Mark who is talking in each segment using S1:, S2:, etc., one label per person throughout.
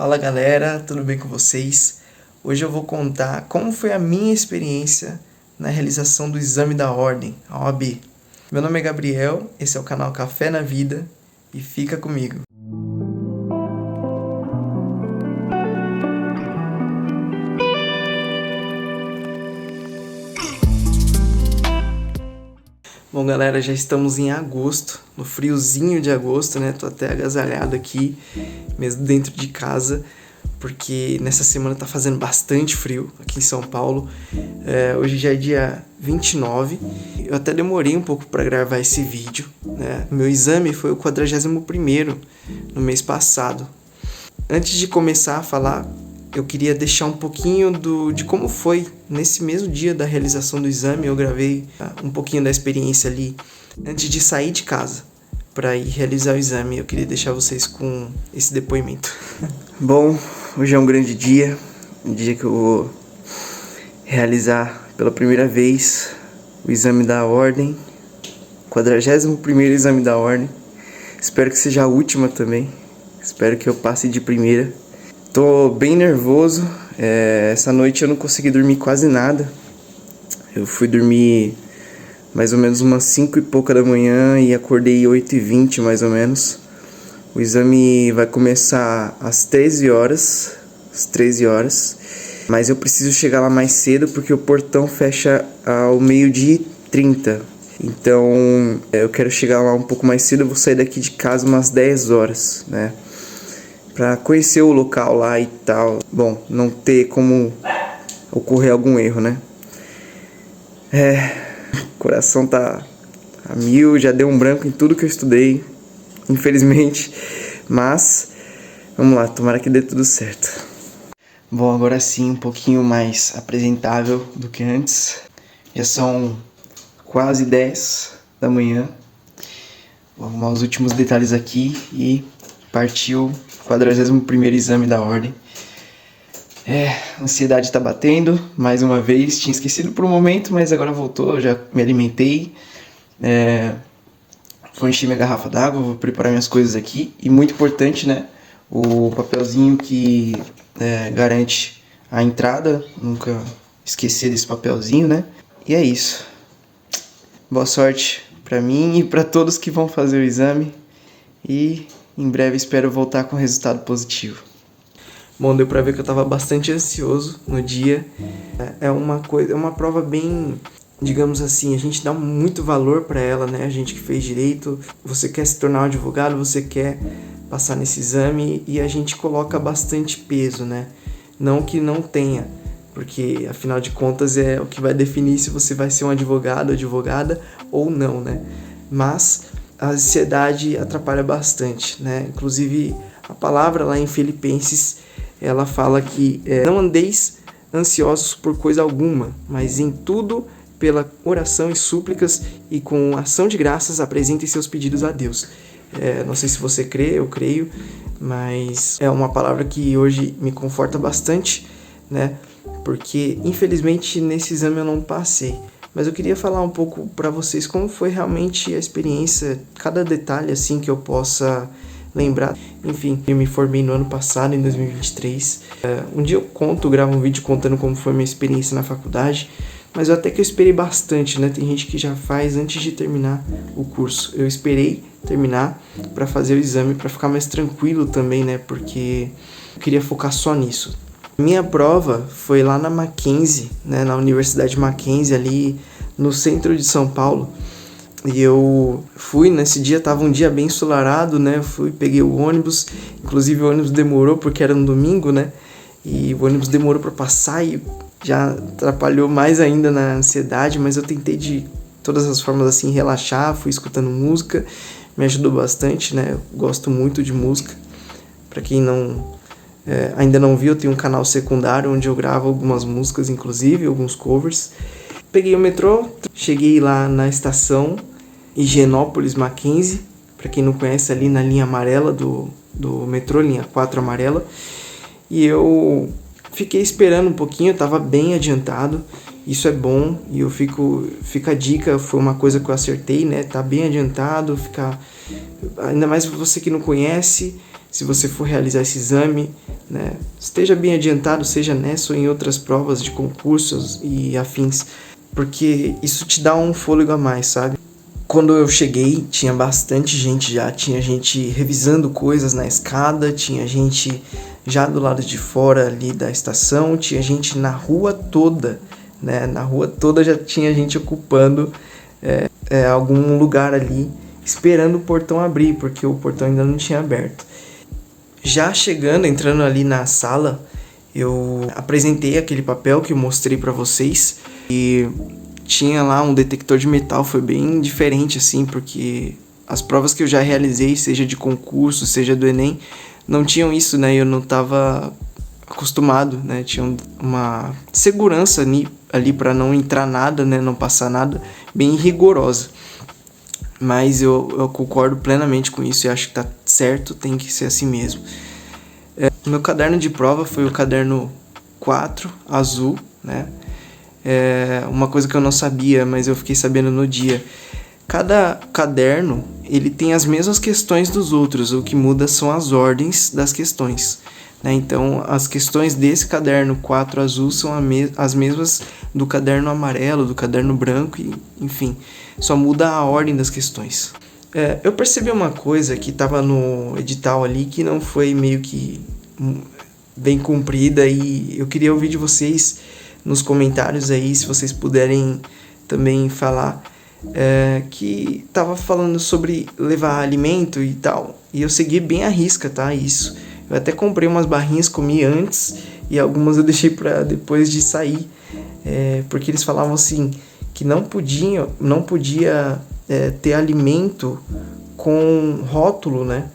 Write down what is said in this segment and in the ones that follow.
S1: Fala galera, tudo bem com vocês? Hoje eu vou contar como foi a minha experiência na realização do exame da ordem, a OAB. Meu nome é Gabriel, esse é o canal Café na Vida e fica comigo. Bom galera, já estamos em agosto, no friozinho de agosto, né? Tô até agasalhado aqui, mesmo dentro de casa, porque nessa semana tá fazendo bastante frio aqui em São Paulo. Hoje já é dia 29, eu até demorei um pouco para gravar esse vídeo, né? Meu exame foi o 41º no mês passado. Antes de começar a falar, eu queria deixar um pouquinho de como foi nesse mesmo dia da realização do exame. Eu gravei um pouquinho da experiência ali antes de sair de casa para ir realizar o exame. Eu queria deixar vocês com esse depoimento. Bom, hoje é um grande dia, um dia que eu vou realizar pela primeira vez o exame da ordem, 41º exame da ordem. Espero que seja a última também, espero que eu passe de primeira. Tô bem nervoso, essa noite eu não consegui dormir quase nada. Eu fui dormir mais ou menos umas 5 e pouca da manhã e acordei 8h20 mais ou menos. O exame vai começar às 13 horas, mas eu preciso chegar lá mais cedo porque o portão fecha ao 12h30. Então eu quero chegar lá um pouco mais cedo, eu vou sair daqui de casa umas 10 horas, né? Pra conhecer o local lá e tal. Bom, não ter como ocorrer algum erro, né? O coração tá a mil, já deu um branco em tudo que eu estudei, infelizmente. Mas, vamos lá, tomara que dê tudo certo. Bom, agora sim, um pouquinho mais apresentável do que antes. Já são quase 10 da manhã. Vou arrumar os últimos detalhes aqui e partiu o 41º exame da ordem. A ansiedade tá batendo, mais uma vez, tinha esquecido por um momento, mas agora voltou, já me alimentei. Vou encher minha garrafa d'água, vou preparar minhas coisas aqui. E muito importante, né, o papelzinho que garante a entrada, nunca esquecer desse papelzinho, né. E é isso. Boa sorte pra mim e pra todos que vão fazer o exame. E em breve espero voltar com resultado positivo. Bom, deu pra ver que eu tava bastante ansioso no dia. É uma prova bem, digamos assim, a gente dá muito valor pra ela, né? A gente que fez direito, você quer se tornar um advogado, você quer passar nesse exame e a gente coloca bastante peso, né? Não que não tenha, porque afinal de contas é o que vai definir se você vai ser um advogado, advogada ou não, né? Mas a ansiedade atrapalha bastante, né? Inclusive, a palavra lá em Filipenses, ela fala que não andeis ansiosos por coisa alguma, mas em tudo, pela oração e súplicas e com ação de graças, apresentem seus pedidos a Deus. Não sei se você crê, eu creio, mas é uma palavra que hoje me conforta bastante, né? Porque, infelizmente, nesse exame eu não passei. Mas eu queria falar um pouco para vocês como foi realmente a experiência, cada detalhe assim que eu possa lembrar. Enfim, eu me formei no ano passado, em 2023. Um dia eu gravo um vídeo contando como foi a minha experiência na faculdade, mas eu até que eu esperei bastante, né? Tem gente que já faz antes de terminar o curso. Eu esperei terminar para fazer o exame, para ficar mais tranquilo também, né? Porque eu queria focar só nisso. Minha prova foi lá na Mackenzie, né, na Universidade Mackenzie, ali no centro de São Paulo. E eu fui, nesse dia, tava um dia bem ensolarado, né, peguei o ônibus, inclusive o ônibus demorou porque era no domingo, né, e o ônibus demorou para passar e já atrapalhou mais ainda na ansiedade, mas eu tentei de todas as formas, assim, relaxar, fui escutando música, me ajudou bastante, né, eu gosto muito de música. Para quem ainda não viu, eu tenho um canal secundário onde eu gravo algumas músicas, inclusive alguns covers. Peguei o metrô, cheguei lá na estação Higienópolis Mackenzie, para quem não conhece, ali na linha amarela do metrô, linha 4 amarela. E eu fiquei esperando um pouquinho, eu tava bem adiantado, isso é bom, e fica a dica, foi uma coisa que eu acertei, né? Tá bem adiantado, ainda mais você que não conhece. Se você for realizar esse exame, né? Esteja bem adiantado, seja nessa ou em outras provas de concursos e afins, porque isso te dá um fôlego a mais, sabe? Quando eu cheguei, tinha bastante gente já, tinha gente revisando coisas na escada, tinha gente já do lado de fora ali da estação, tinha gente na rua toda, né? Na rua toda já tinha gente ocupando algum lugar ali, esperando o portão abrir, porque o portão ainda não tinha aberto. Já chegando, entrando ali na sala, eu apresentei aquele papel que eu mostrei pra vocês e tinha lá um detector de metal. Foi bem diferente assim, porque as provas que eu já realizei, seja de concurso, seja do Enem, não tinham isso, né? Eu não estava acostumado, né? Tinha uma segurança ali para não entrar nada, né? Não passar nada, bem rigorosa. Mas eu concordo plenamente com isso e acho que tá certo, tem que ser assim mesmo. O meu caderno de prova foi o caderno 4, azul, né? Uma coisa que eu não sabia, mas eu fiquei sabendo no dia. Cada caderno, ele tem as mesmas questões dos outros, o que muda são as ordens das questões, né? Então, as questões desse caderno 4 azul são as mesmas do caderno amarelo, do caderno branco, e, enfim, só muda a ordem das questões. Eu percebi uma coisa que estava no edital ali que não foi meio que bem cumprida, e eu queria ouvir de vocês nos comentários aí, se vocês puderem também falar, que tava falando sobre levar alimento e tal, e eu segui bem à risca, tá, isso. Eu até comprei umas barrinhas, comi antes, e algumas eu deixei para depois de sair, porque eles falavam assim, que não podia ter alimento com rótulo, né?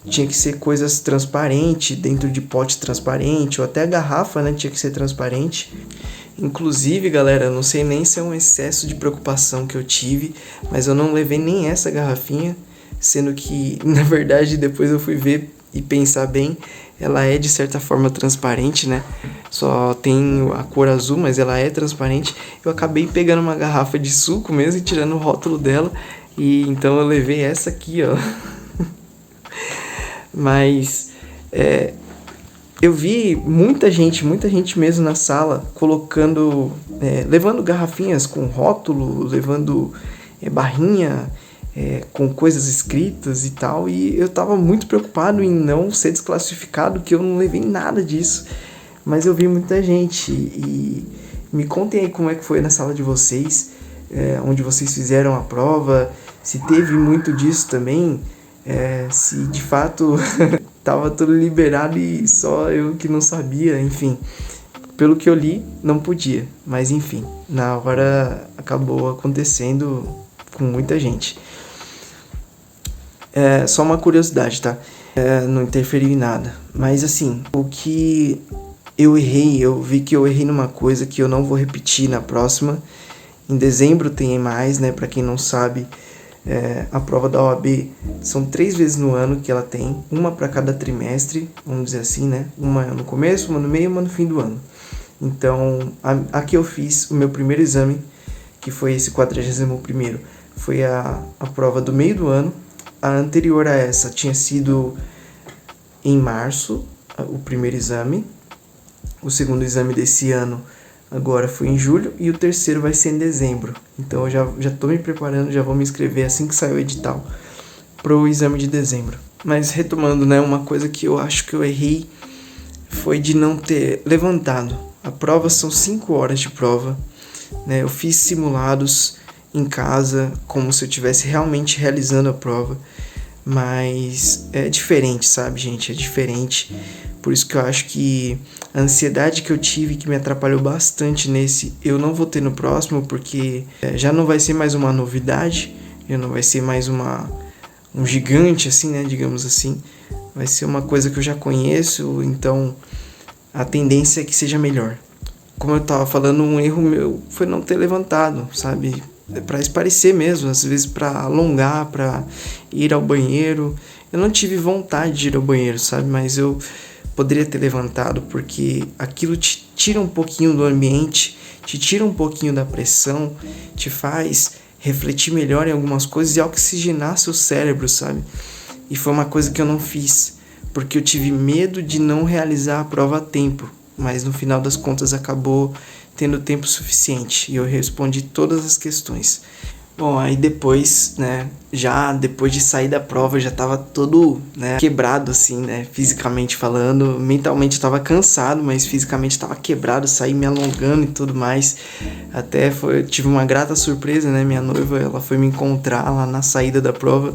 S1: Tinha que ser coisas transparentes, dentro de pote transparente, ou até a garrafa, né, tinha que ser transparente. Inclusive, galera, eu não sei nem se é um excesso de preocupação que eu tive, mas eu não levei nem essa garrafinha, sendo que, na verdade, depois eu fui ver e pensar bem, ela é de certa forma transparente, né? Só tem a cor azul, mas ela é transparente. Eu acabei pegando uma garrafa de suco mesmo e tirando o rótulo dela, e então eu levei essa aqui, ó. Mas eu vi muita gente mesmo na sala colocando, levando garrafinhas com rótulo, levando barrinha com coisas escritas e tal, e eu tava muito preocupado em não ser desclassificado, que eu não levei nada disso, mas eu vi muita gente. E me contem aí como é que foi na sala de vocês, onde vocês fizeram a prova, se teve muito disso também, se de fato tava tudo liberado e só eu que não sabia, enfim. Pelo que eu li, não podia, mas enfim, na hora acabou acontecendo com muita gente. Só uma curiosidade, tá? Não interferiu em nada, mas assim, o que eu vi que eu errei numa coisa que eu não vou repetir na próxima. Em dezembro tem mais, né? Pra quem não sabe, a prova da OAB são 3 vezes no ano que ela tem, uma para cada trimestre, vamos dizer assim, né? Uma no começo, uma no meio, uma no fim do ano. Então, aqui eu fiz o meu primeiro exame, que foi esse 41º, foi a prova do meio do ano. A anterior a essa tinha sido em março, o primeiro exame. O segundo exame desse ano agora foi em julho, e o terceiro vai ser em dezembro. Então eu já tô me preparando, já vou me inscrever assim que sair o edital pro exame de dezembro. Mas retomando, né, uma coisa que eu acho que eu errei foi de não ter levantado. A prova são 5 horas de prova, né? Eu fiz simulados em casa, como se eu estivesse realmente realizando a prova, mas é diferente, sabe, gente? É diferente. Por isso que eu acho que a ansiedade que eu tive, que me atrapalhou bastante nesse, eu não vou ter no próximo, porque já não vai ser mais uma novidade, já não vai ser mais um gigante, assim, né, digamos assim. Vai ser uma coisa que eu já conheço, então a tendência é que seja melhor. Como eu tava falando, um erro meu foi não ter levantado, sabe? Pra esparecer mesmo, às vezes pra alongar, pra ir ao banheiro. Eu não tive vontade de ir ao banheiro, sabe? Mas eu poderia ter levantado, porque aquilo te tira um pouquinho do ambiente, te tira um pouquinho da pressão, te faz refletir melhor em algumas coisas e oxigenar seu cérebro, sabe? E foi uma coisa que eu não fiz, porque eu tive medo de não realizar a prova a tempo, mas no final das contas acabou tendo tempo suficiente e eu respondi todas as questões. Bom, aí depois, né, já depois de sair da prova, eu já tava todo, né, quebrado assim, né, fisicamente falando. Mentalmente eu tava cansado, mas fisicamente tava quebrado, saí me alongando e tudo mais. Até tive uma grata surpresa, né, minha noiva, ela foi me encontrar lá na saída da prova.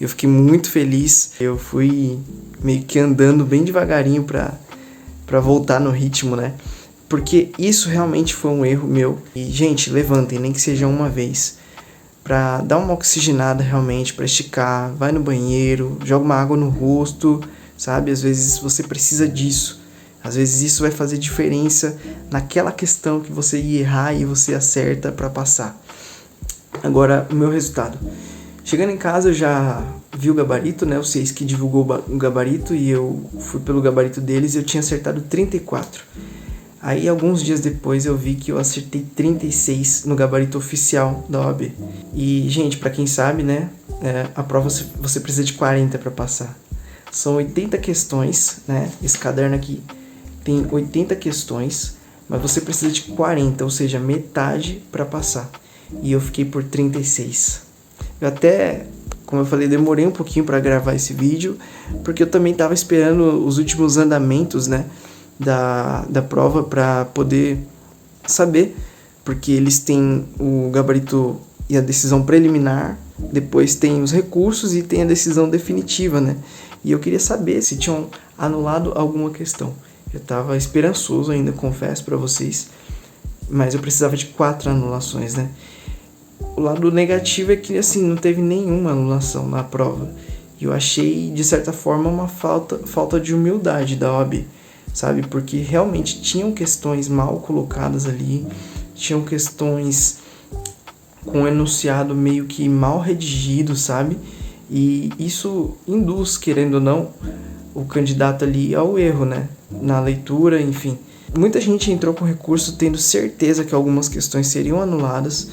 S1: Eu fiquei muito feliz. Eu fui meio que andando bem devagarinho pra voltar no ritmo, né, porque isso realmente foi um erro meu. E, gente, levantem, nem que seja uma vez, pra dar uma oxigenada realmente, pra esticar, vai no banheiro, joga uma água no rosto, sabe? Às vezes você precisa disso. Às vezes isso vai fazer diferença naquela questão que você ia errar e você acerta pra passar. Agora, o meu resultado. Chegando em casa, eu já vi o gabarito, né? O CEIS que divulgou o gabarito e eu fui pelo gabarito deles e eu tinha acertado 34. Aí, alguns dias depois, eu vi que eu acertei 36 no gabarito oficial da OAB. E, gente, pra quem sabe, né, a prova você precisa de 40 para passar. São 80 questões, né, esse caderno aqui tem 80 questões, mas você precisa de 40, ou seja, metade para passar. E eu fiquei por 36. Eu até, como eu falei, demorei um pouquinho para gravar esse vídeo, porque eu também estava esperando os últimos andamentos, né, da prova para poder saber, porque eles têm o gabarito e a decisão preliminar, depois tem os recursos e tem a decisão definitiva, né? E eu queria saber se tinham anulado alguma questão. Eu estava esperançoso ainda, confesso para vocês, mas eu precisava de 4 anulações, né? O lado negativo é que, assim, não teve nenhuma anulação na prova. E eu achei, de certa forma, uma falta de humildade da OAB, sabe? Porque realmente tinham questões mal colocadas ali, tinham questões com enunciado meio que mal redigido, sabe? E isso induz, querendo ou não, o candidato ali ao erro, né? Na leitura, enfim. Muita gente entrou com recurso tendo certeza que algumas questões seriam anuladas,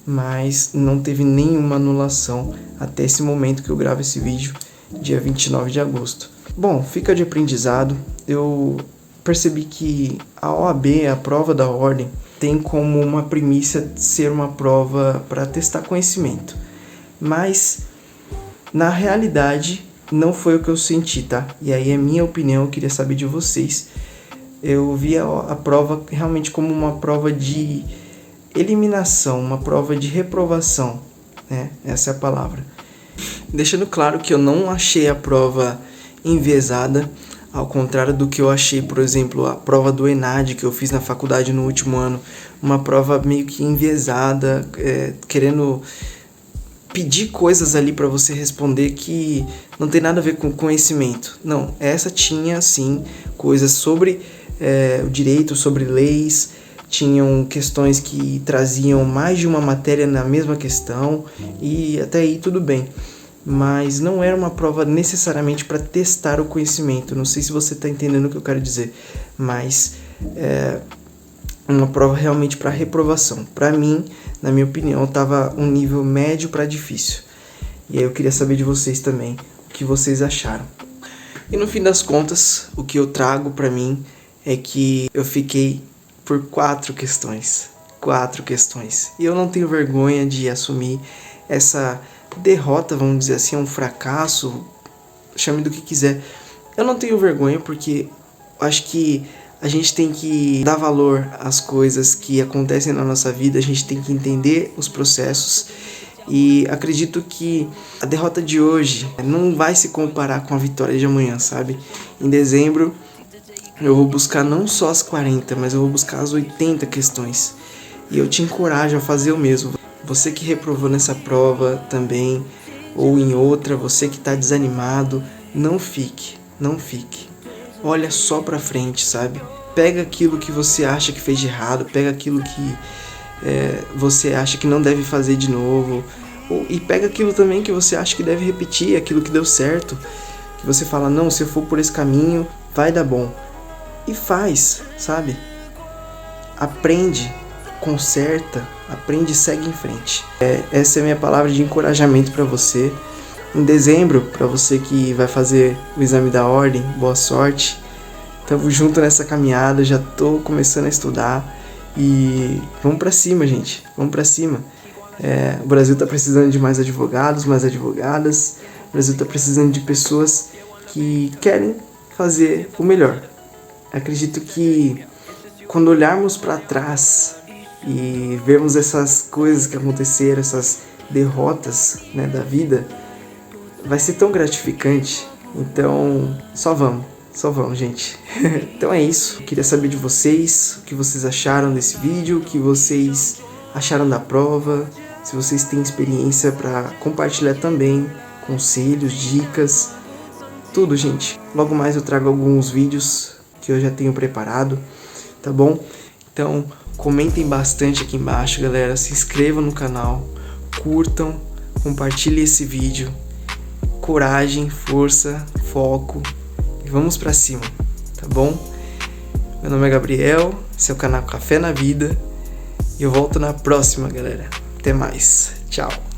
S1: mas não teve nenhuma anulação até esse momento que eu gravo esse vídeo, dia 29 de agosto. Bom, fica de aprendizado. Eu percebi que a OAB, a prova da ordem, tem como uma premissa ser uma prova para testar conhecimento. Mas, na realidade, não foi o que eu senti, tá? E aí é minha opinião, eu queria saber de vocês. Eu vi a prova realmente como uma prova de eliminação, uma prova de reprovação, né? Essa é a palavra. Deixando claro que eu não achei a prova enviesada, ao contrário do que eu achei, por exemplo, a prova do ENAD que eu fiz na faculdade no último ano, uma prova meio que enviesada, querendo pedir coisas ali para você responder que não tem nada a ver com conhecimento. Não, essa tinha sim coisas sobre o direito, sobre leis, tinham questões que traziam mais de uma matéria na mesma questão e até aí tudo bem. Mas não era uma prova necessariamente para testar o conhecimento. Não sei se você está entendendo o que eu quero dizer, mas uma prova realmente para reprovação. Para mim, na minha opinião, estava um nível médio para difícil. E aí eu queria saber de vocês também o que vocês acharam. E no fim das contas, o que eu trago para mim é que eu fiquei por 4 questões. 4 questões. E eu não tenho vergonha de assumir essa derrota, vamos dizer assim, um fracasso, chame do que quiser. Eu não tenho vergonha porque acho que a gente tem que dar valor às coisas que acontecem na nossa vida, a gente tem que entender os processos e acredito que a derrota de hoje não vai se comparar com a vitória de amanhã, sabe? Em dezembro eu vou buscar não só as 40, mas eu vou buscar as 80 questões e eu te encorajo a fazer o mesmo. Você que reprovou nessa prova também, ou em outra, você que está desanimado, não fique. Olha só pra frente, sabe? Pega aquilo que você acha que fez de errado, pega aquilo que você acha que não deve fazer de novo, e pega aquilo também que você acha que deve repetir, aquilo que deu certo, que você fala, não, se eu for por esse caminho, vai dar bom. E faz, sabe? Aprende, conserta, aprende e segue em frente. Essa é a minha palavra de encorajamento para você. em dezembro, para você que vai fazer o exame da ordem, boa sorte. Tamo junto nessa caminhada, já tô começando a estudar e vamos pra cima, gente, vamos pra cima. O Brasil tá precisando de mais advogados, mais advogadas, o Brasil tá precisando de pessoas que querem fazer o melhor. Acredito que quando olharmos para trás e vermos essas coisas que aconteceram, essas derrotas, né, da vida, vai ser tão gratificante. Então, só vamos, gente. Então é isso. Eu queria saber de vocês, o que vocês acharam desse vídeo, o que vocês acharam da prova, se vocês têm experiência para compartilhar também, conselhos, dicas, tudo, gente. Logo mais eu trago alguns vídeos que eu já tenho preparado, tá bom? Então, comentem bastante aqui embaixo, galera. Se inscrevam no canal, curtam, compartilhem esse vídeo. Coragem, força, foco e vamos pra cima, tá bom? Meu nome é Gabriel, esse é o canal Café na Vida e eu volto na próxima, galera. Até mais, tchau!